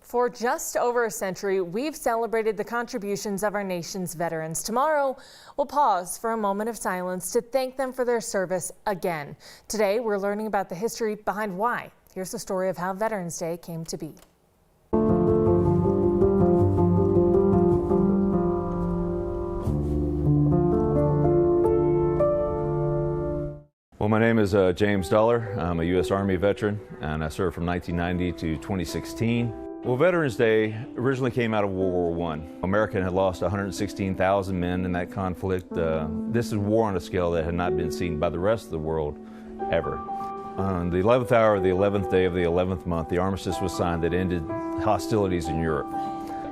For just over a century, we've celebrated the contributions of our nation's veterans. Tomorrow, we'll pause for a moment of silence to thank them for their service again. Today, we're learning about the history behind why. Here's the story of how Veterans Day came to be. Well, my name is James Dollar. I'm a U.S. Army veteran, and I served from 1990 to 2016. Well, Veterans Day originally came out of World War I. America had lost 116,000 men in that conflict. This is war on a scale that had not been seen by the rest of the world ever. On the 11th hour of the 11th day of the 11th month, the armistice was signed that ended hostilities in Europe.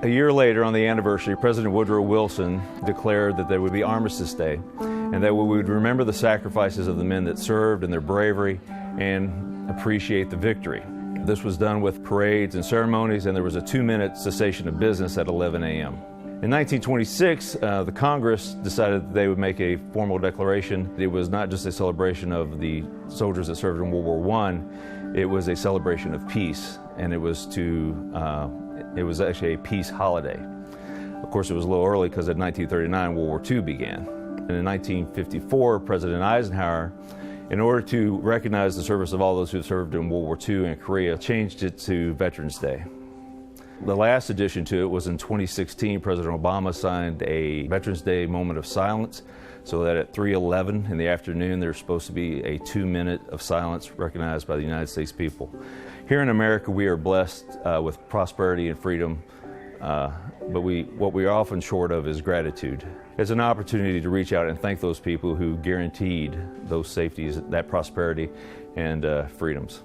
A year later, on the anniversary, President Woodrow Wilson declared that there would be Armistice Day, and that we would remember the sacrifices of the men that served and their bravery and appreciate the victory. This was done with parades and ceremonies, and there was a 2-minute cessation of business at 11 a.m. In 1926, the Congress decided that they would make a formal declaration. It was not just a celebration of the soldiers that served in World War I, it was a celebration of peace, and it was actually a peace holiday. Of course, it was a little early because in 1939, World War II began. And in 1954, President Eisenhower, in order to recognize the service of all those who served in World War II and Korea, changed it to Veterans Day. The last addition to it was in 2016, President Obama signed a Veterans Day moment of silence, so that at 3:11 in the afternoon, there's supposed to be a 2-minute of silence recognized by the United States people. Here in America, we are blessed with prosperity and freedom, but what we are often short of is gratitude. It's an opportunity to reach out and thank those people who guaranteed those safeties, that prosperity, and freedoms.